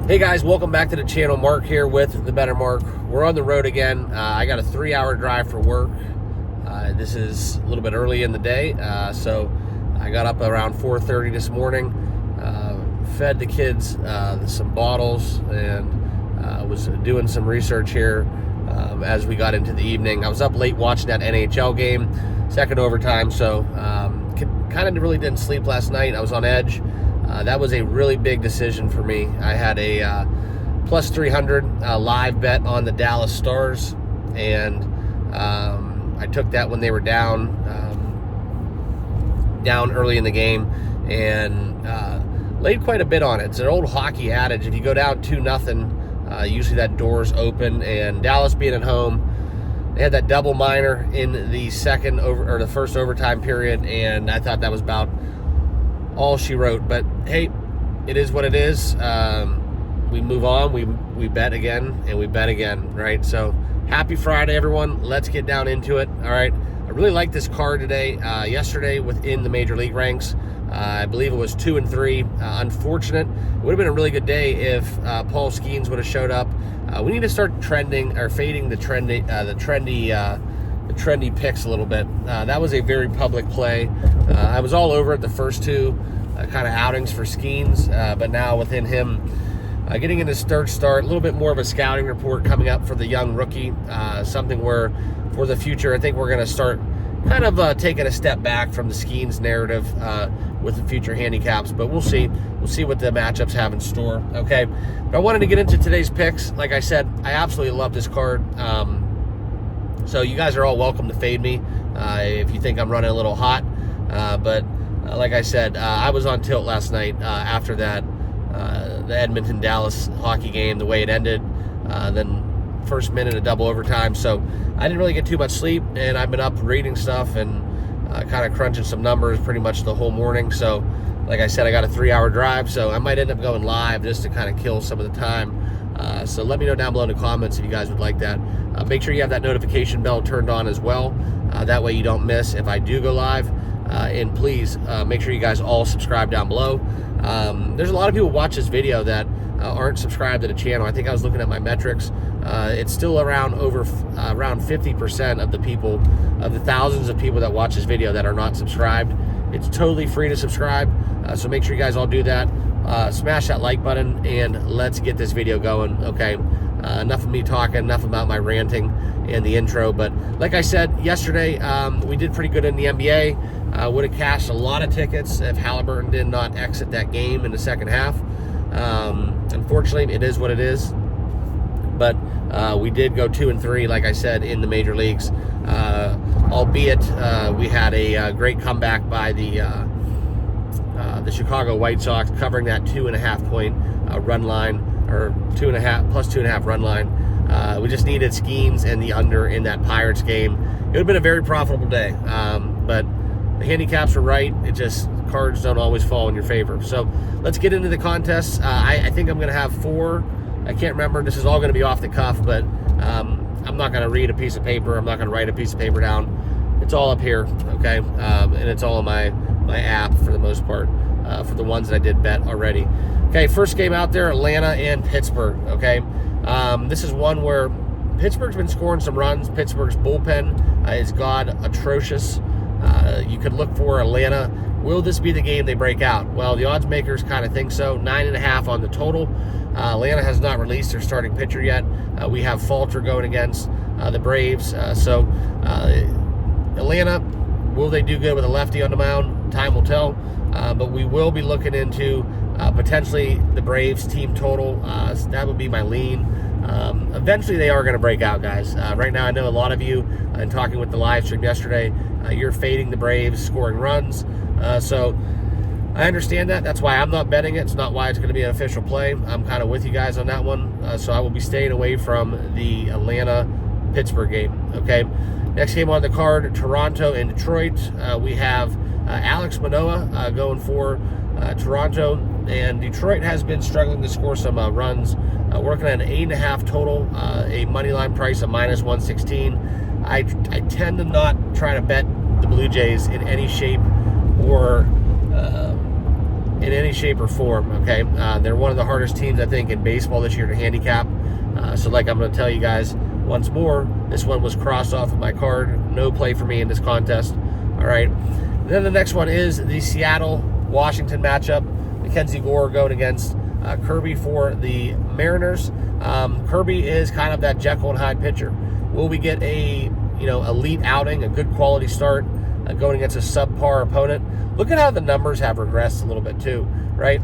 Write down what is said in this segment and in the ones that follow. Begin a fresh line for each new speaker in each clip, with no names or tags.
Hey guys, welcome back to the channel. Mark here with The Better Mark. We're on the road again. I got a 3-hour drive for work. This is a little bit early in the day, so I got up around 4:30 this morning, fed the kids some bottles, and was doing some research here as we got into the evening. I was up late watching that NHL game, second overtime, so kind of really didn't sleep last night. I was on edge. That was a really big decision for me. I had a plus 300 live bet on the Dallas Stars, and I took that when they were down early in the game, and laid quite a bit on it. It's an old hockey adage: if you go down 2-0, usually that door's open. And Dallas being at home, they had that double minor in the first overtime period, and I thought that was about all she wrote. But hey, it is what it is. We move on. We bet again, and we bet again, right? So happy Friday, everyone. Let's get down into it. All right, I really like this card today. Yesterday within the major league ranks, I believe it was 2 and 3. Unfortunate. It would have been a really good day if Paul Skeens would have showed up. We need to start trending or fading the trendy picks a little bit. That was a very public play. I was all over it the first two kind of outings for Skeens, but now within him getting in his third start, a little bit more of a scouting report coming up for the young rookie, something where for the future I think we're going to start kind of taking a step back from the Skeens narrative with the future handicaps, but we'll see what the matchups have in store. Okay, but I wanted to get into today's picks. Like I said, I absolutely love this card. So you guys are all welcome to fade me if you think I'm running a little hot. But like I said, I was on tilt last night after that, the Edmonton-Dallas hockey game, the way it ended. Then first minute of double overtime. So I didn't really get too much sleep, and I've been up reading stuff and kind of crunching some numbers pretty much the whole morning. So like I said, I got a 3-hour drive, so I might end up going live just to kind of kill some of the time. So let me know down below in the comments if you guys would like that. Make sure you have that notification bell turned on as well. That way you don't miss if I do go live. And please make sure you guys all subscribe down below. There's a lot of people watch this video that aren't subscribed to the channel. I think I was looking at my metrics. It's still around 50% of the people, of the thousands of people that watch this video, that are not subscribed. It's totally free to subscribe. So make sure you guys all do that. Smash that like button, and let's get this video going. Okay, enough of me talking, enough about my ranting and the intro. But like I said yesterday, we did pretty good in the NBA. Would have cashed a lot of tickets if Halliburton did not exit that game in the second half. Unfortunately, it is what it is. But we did go 2 and 3, like I said, in the major leagues. Albeit we had a great comeback by the Chicago White Sox, covering that 2.5 point run line, or 2.5 plus 2.5 run line. We just needed Skeens and the under in that Pirates game. It would have been a very profitable day, but the handicaps were right. It just, cards don't always fall in your favor. So let's get into the contests. I think I'm going to have 4. I can't remember. This is all going to be off the cuff, but I'm not going to read a piece of paper. I'm not going to write a piece of paper down. It's all up here, okay? And it's all in my app for the most part, for the ones that I did bet already. Okay, first game out there, Atlanta and Pittsburgh, okay? This is one where Pittsburgh's been scoring some runs. Pittsburgh's bullpen is atrocious. You could look for Atlanta. Will this be the game they break out? Well, the odds makers kind of think so. 9.5 on the total. Atlanta has not released their starting pitcher yet. We have Falter going against the Braves. So Atlanta, will they do good with a lefty on the mound? Time will tell. But we will be looking into potentially the Braves team total. That would be my lean. Eventually they are going to break out, guys. Right now I know a lot of you, in talking with the live stream yesterday, you're fading the Braves scoring runs. So I understand that. That's why I'm not betting it. It's not why it's going to be an official play. I'm kind of with you guys on that one. So I will be staying away from the Atlanta-Pittsburgh game. Okay. Next game on the card, Toronto and Detroit. We have Alex Manoah going for Toronto, and Detroit has been struggling to score some runs. Working at an 8.5 total, a money line price of -116. I tend to not try to bet the Blue Jays in any shape or in any shape or form, okay? They're one of the hardest teams, I think, in baseball this year to handicap. So like I'm going to tell you guys once more, this one was crossed off of my card. No play for me in this contest, all right? And then the next one is the Seattle-Washington matchup. Mackenzie Gore going against Kirby for the Mariners. Kirby is kind of that Jekyll and Hyde pitcher. Will we get a elite outing, a good quality start going against a subpar opponent? Look at how the numbers have regressed a little bit too, right?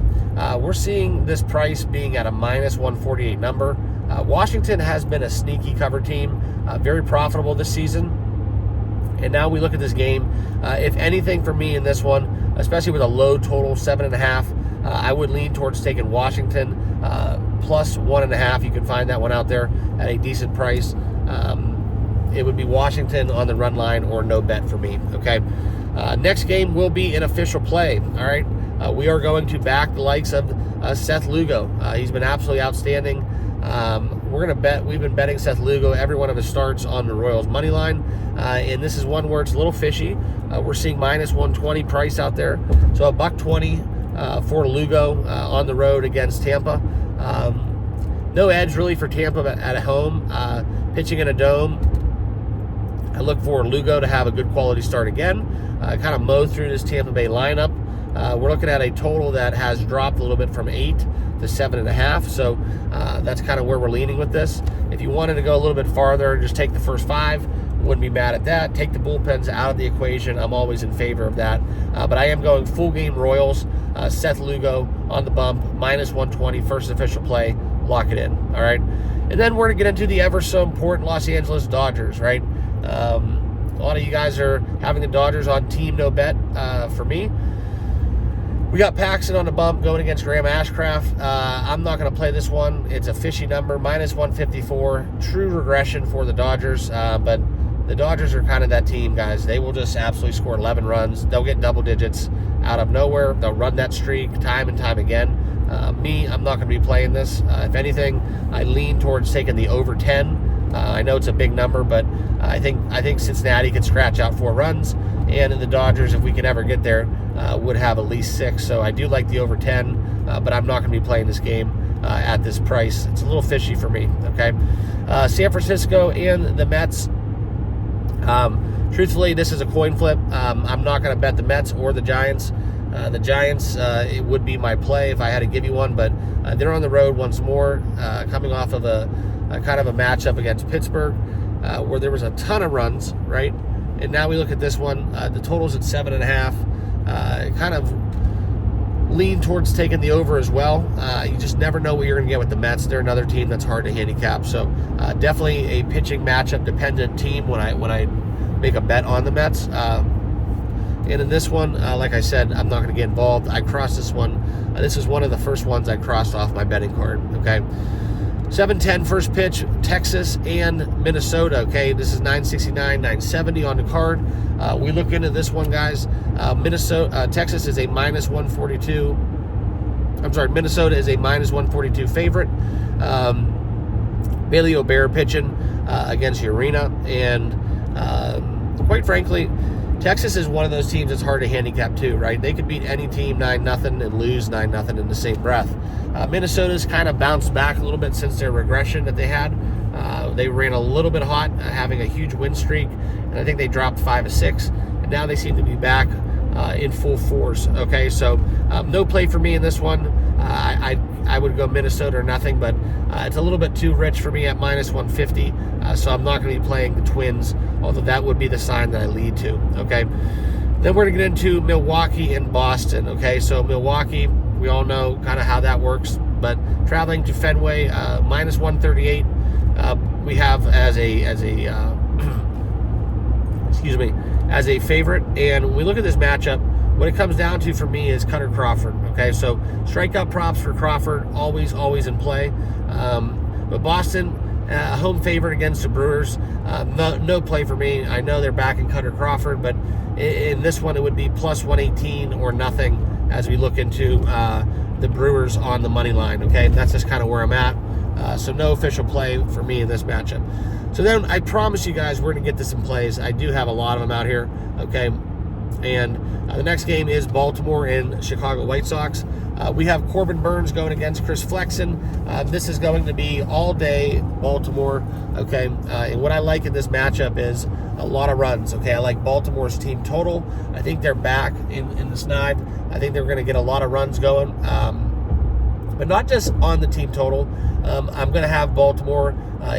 We're seeing this price being at a minus 148 number. Washington has been a sneaky cover team, very profitable this season. And now we look at this game. If anything for me in this one, especially with a low total, 7.5, I would lean towards taking Washington plus 1.5. You can find that one out there at a decent price. It would be Washington on the run line or no bet for me, okay? Next game will be an official play, all right? We are going to back the likes of Seth Lugo. He's been absolutely outstanding. We're going to bet. We've been betting Seth Lugo every one of his starts on the Royals money line, and this is one where it's a little fishy. We're seeing minus 120 price out there, so $1.20 for Lugo on the road against Tampa. No edge really for Tampa at home. Pitching in a dome, I look for Lugo to have a good quality start again. Kind of mow through this Tampa Bay lineup. We're looking at a total that has dropped a little bit from 8 to 7.5. So that's kind of where we're leaning with this. If you wanted to go a little bit farther, just take the first 5. Wouldn't be mad at that. Take the bullpens out of the equation. I'm always in favor of that. But I am going full game Royals. Seth Lugo on the bump, minus 120, first official play. Lock it in. All right. And then we're going to get into the ever so important Los Angeles Dodgers, right? A lot of you guys are having the Dodgers on team no bet. For me, we got Paxton on the bump going against Graham Ashcraft. I'm not going to play this one. It's a fishy number, minus 154. True regression for the Dodgers. But the Dodgers are kind of that team, guys. They will just absolutely score 11 runs. They'll get double digits out of nowhere. They'll run that streak time and time again. I'm not going to be playing this. If anything, I lean towards taking the over 10. I know it's a big number, but I think Cincinnati could scratch out 4 runs, and the Dodgers, if we can ever get there, would have at least 6. So I do like the over 10, but I'm not going to be playing this game at this price. It's a little fishy for me, okay? San Francisco and the Mets. Truthfully, this is a coin flip. I'm not going to bet the Mets or the Giants. The Giants, it would be my play if I had to give you one, but they're on the road once more, coming off of a kind of a matchup against Pittsburgh, where there was a ton of runs, right? And now we look at this one. The total's at 7.5. Kind of lean towards taking the over as well. You just never know what you're going to get with the Mets. They're another team that's hard to handicap. So definitely a pitching matchup dependent team when I make a bet on the Mets. And in this one, like I said, I'm not going to get involved. I crossed this one. This is one of the first ones I crossed off my betting card, okay? 7:10 first pitch, Texas and Minnesota, okay? This is 969, 970 on the card. We look into this one, guys. Texas is a minus 142. Minnesota is a minus 142 favorite. Bailey O'Bear pitching against Urena. And quite frankly, Texas is one of those teams that's hard to handicap too, right? They could beat any team 9-0 and lose 9-0 in the same breath. Minnesota's kind of bounced back a little bit since their regression that they had. They ran a little bit hot, having a huge win streak, and I think they dropped 5 of 6, and now they seem to be back in full force. Okay, so no play for me in this one. I would go Minnesota or nothing, but it's a little bit too rich for me at minus 150, so I'm not going to be playing the Twins, although that would be the sign that I lead to. Okay, then we're going to get into Milwaukee and Boston. Okay, so Milwaukee, we all know kind of how that works, but traveling to Fenway, minus 138, we have as a excuse me, as a favorite. And when we look at this matchup, what it comes down to for me is Cutter Crawford. Okay, so strikeout props for Crawford, always in play. But Boston, home favorite against the Brewers, no play for me. I know they're backing Cutter Crawford, but in this one it would be plus 118 or nothing as we look into the Brewers on the money line. Okay, that's just kind of where I'm at. So no official play for me in this matchup. So then I promise you guys we're going to get to some plays. I do have a lot of them out here. Okay, And the next game is Baltimore and Chicago White Sox. We have Corbin Burns going against Chris Flexen. This is going to be all day Baltimore, okay? And what I like in this matchup is a lot of runs, okay? I like Baltimore's team total. I think they're back in the snide. I think they're going to get a lot of runs going, but not just on the team total. I'm going to have Baltimore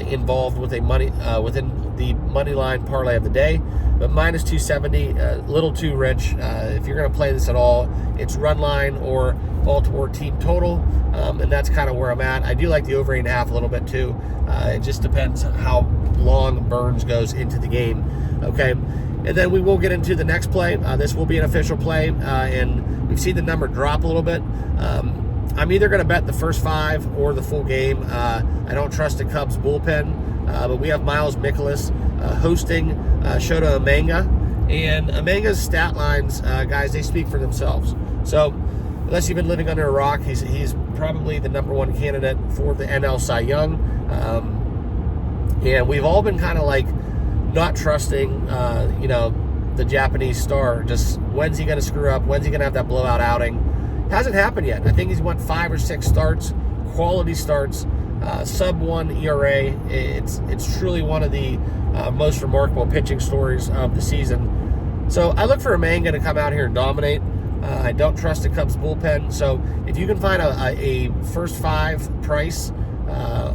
involved with within the money line parlay of the day. But minus 270, a little too rich. If you're going to play this at all, it's run line or Baltimore team total, and that's kind of where I'm at. I do like the over 8.5 a little bit too. It just depends how long Burns goes into the game. Okay, and then we will get into the next play. This will be an official play, and we've seen the number drop a little bit. I'm either going to bet the first 5 or the full game. I don't trust the Cubs bullpen, but we have Miles Mikolas hosting Shota Umanga, and Umanga's stat lines, guys, they speak for themselves. So unless you've been living under a rock, he's probably the number 1 candidate for the NL Cy Young. And we've all been kind of like not trusting, the Japanese star. Just when's he going to screw up? When's he going to have that blowout outing? Hasn't happened yet. I think he's won 5 or 6 starts, quality starts, sub 1 ERA. It's truly one of the most remarkable pitching stories of the season. So I look for Umanga to come out here and dominate. I don't trust the Cubs bullpen. So if you can find a first 5 price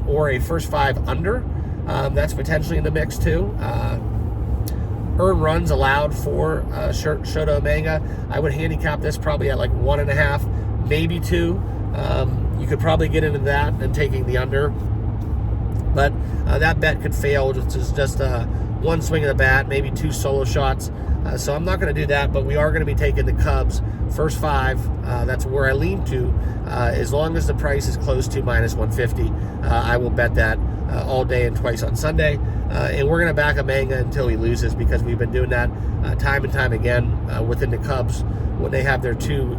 or a first 5 under, that's potentially in the mix too. Earned runs allowed for Shota Umanga. I would handicap this probably at like 1.5, maybe 2. You could probably get into that and taking the under. But that bet could fail just one swing of the bat, maybe 2 solo shots. So I'm not going to do that, but we are going to be taking the Cubs first 5. That's where I lean to. As long as the price is close to minus 150, I will bet that all day and twice on Sunday. And we're going to back Umanga until he loses, because we've been doing that time and time again within the Cubs when they have their two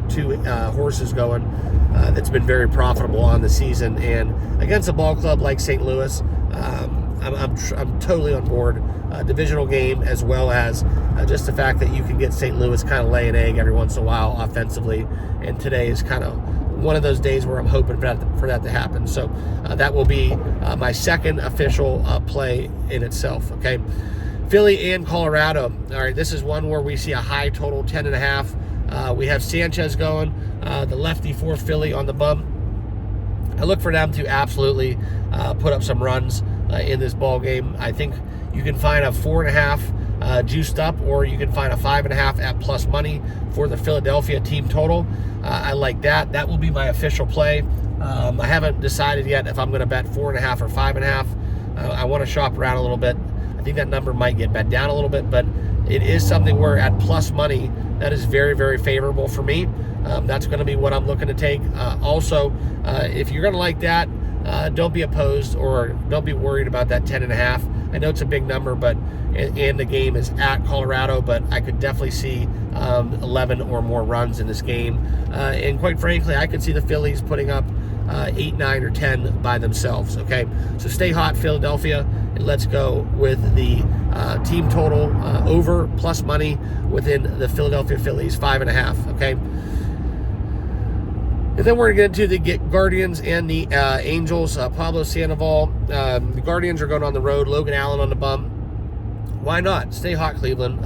horses going. That's been very profitable on the season. And against a ball club like St. Louis, I'm totally on board. Divisional game, as well as just the fact that you can get St. Louis kind of lay an egg every once in a while offensively. And today is kind of one of those days where I'm hoping for that to happen. So that will be my second official play in itself. Okay, Philly and Colorado. All right, this is one where we see a high total, 10.5. We have Sanchez going, the lefty for Philly on the bump. I look for them to absolutely put up some runs in this ball game. I think you can find a 4.5 juiced up, or you can find a 5.5 at plus money for the Philadelphia team total. I like that. That will be my official play. I haven't decided yet if I'm going to bet 4.5 or 5.5. I want to shop around a little bit. I think that number might get bet down a little bit, but it is something where at plus money, that is very, very favorable for me. That's going to be what I'm looking to take. Also, if you're going to like that, don't be opposed, or don't be worried about that 10.5. I know it's a big number, but and the game is at Colorado, but I could definitely see 11 or more runs in this game. And quite frankly, I could see the Phillies putting up 8, 9, or 10 by themselves. Okay, so stay hot, Philadelphia, and let's go with the team total over plus money within the Philadelphia Phillies, 5.5. Okay. And then we're going to get into the Guardians and the Angels. Pablo Sandoval. The Guardians are going on the road. Logan Allen on the bump. Why not? Stay hot, Cleveland.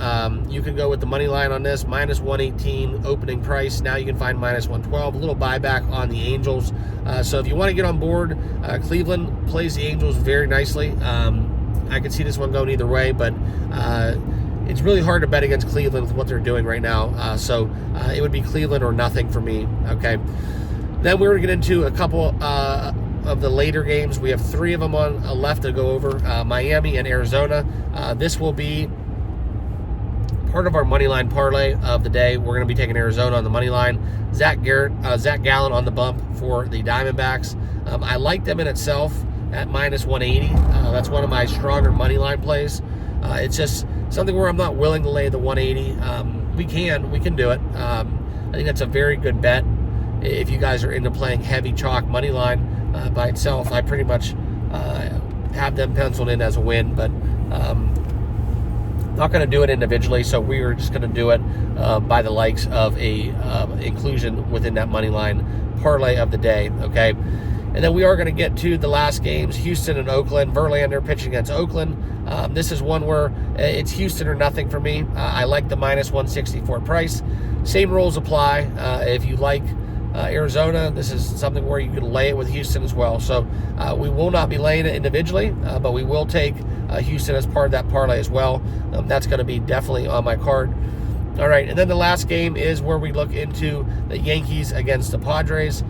You can go with the money line on this. Minus 118 opening price. Now you can find minus 112. A little buyback on the Angels. So if you want to get on board, Cleveland plays the Angels very nicely. I could see this one going either way, but it's really hard to bet against Cleveland with what they're doing right now. So it would be Cleveland or nothing for me. Okay. Then we're going to get into a couple of the later games. We have 3 of them on left to go over. Miami and Arizona. This will be part of our money line parlay of the day. We're going to be taking Arizona on the money line. Zach Gallen on the bump for the Diamondbacks. I like them in itself at minus 180. That's one of my stronger money line plays. It's just something where I'm not willing to lay the 180. We can do it. I think that's a very good bet. If you guys are into playing heavy chalk money line by itself, I pretty much have them penciled in as a win. But Not going to do it individually, so we are just going to do it by the likes of a inclusion within that money line parlay of the day, okay? And then we are going to get to the last games, Houston and Oakland. Verlander pitching against Oakland. This is one where it's Houston or nothing for me. I like the minus 164 price. Same rules apply. If you like Arizona, this is something where you can lay it with Houston as well. So we will not be laying it individually, but we will take Houston as part of that parlay as well. That's going to be definitely on my card. All right, and then the last game is where we look into the Yankees against the Padres.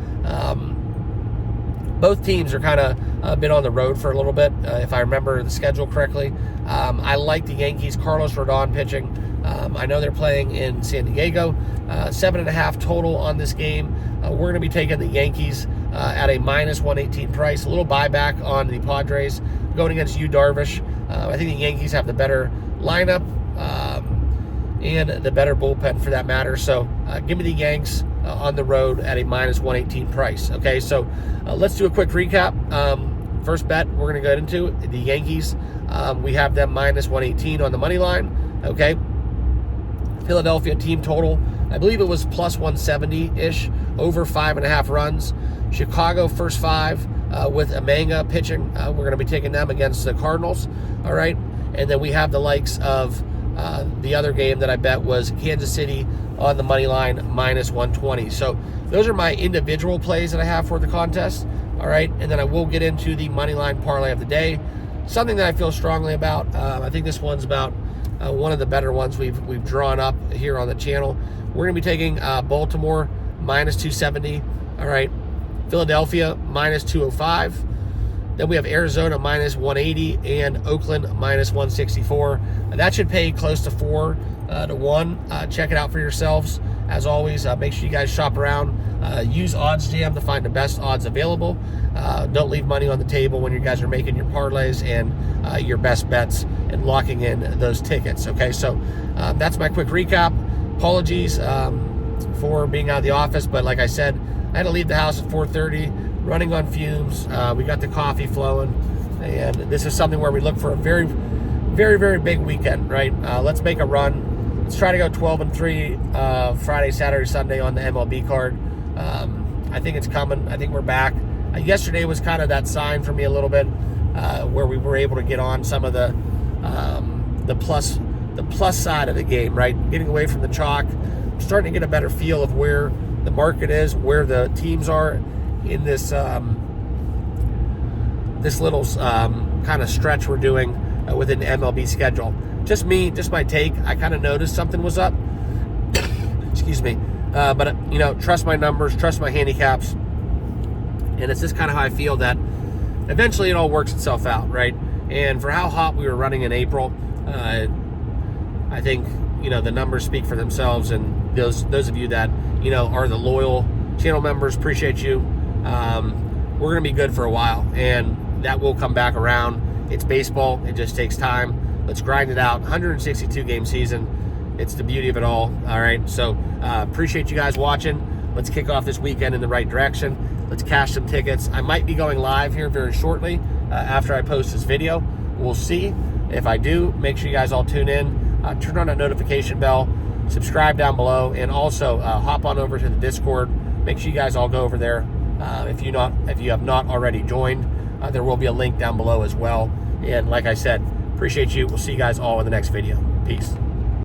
Both teams are kind of been on the road for a little bit, if I remember the schedule correctly. I like the Yankees. Carlos Rodon pitching. I know they're playing in San Diego. 7.5 total on this game. We're going to be taking the Yankees at a minus 118 price. A little buyback on the Padres going against Yu Darvish. I think the Yankees have the better lineup and the better bullpen for that matter. So give me the Yanks on the road at a minus 118 price. Okay, so let's do a quick recap. First bet we're going to go into the Yankees. We have them minus 118 on the money line. Okay. Philadelphia team total, I believe it was plus 170-ish, over 5.5 runs. Chicago first 5 with Amanga pitching. We're going to be taking them against the Cardinals. All right. And then we have the likes of the other game that I bet was Kansas City on the money line minus 120. So those are my individual plays that I have for the contest. All right. And then I will get into the money line parlay of the day. Something that I feel strongly about. I think this one's about one of the better ones we've drawn up here on the channel. We're going to be taking Baltimore minus 270. All right. Philadelphia minus 205. Then we have Arizona minus 180 and Oakland minus 164. That should pay close to 4 to 1. Check it out for yourselves. As always, make sure you guys shop around. Use oddsjam to find the best odds available. Don't leave money on the table when you guys are making your parlays and your best bets and locking in those tickets. Okay, so that's my quick recap. Apologies for being out of the office, but like I said, I had to leave the house at 4:30, running on fumes. We got the coffee flowing, and this is something where we look for a very, very, very big weekend, right? Let's make a run. Let's try to go 12-3 Friday, Saturday, Sunday on the MLB card. I think it's coming. I think we're back. Yesterday was kind of that sign for me a little bit, where we were able to get on some of the plus side of the game, right? Getting away from the chalk, starting to get a better feel of where the market is, where the teams are in this this little kind of stretch we're doing within the MLB schedule. Just my take. I kind of noticed something was up. Excuse me. But, trust my numbers, trust my handicaps. And it's just kind of how I feel that eventually it all works itself out, right? And for how hot we were running in April, I think, the numbers speak for themselves. And those of you that, are the loyal channel members, appreciate you. We're going to be good for a while, and that will come back around. It's baseball. It just takes time. Let's grind it out. 162 game season. It's the beauty of it all right? So appreciate you guys watching. Let's kick off this weekend in the right direction. Let's cash some tickets. I might be going live here very shortly after I post this video. We'll see. If I do, make sure you guys all tune in. Turn on that notification bell. Subscribe down below. And also hop on over to the Discord. Make sure you guys all go over there. If you have not already joined, there will be a link down below as well. And like I said, appreciate you. We'll see you guys all in the next video. Peace.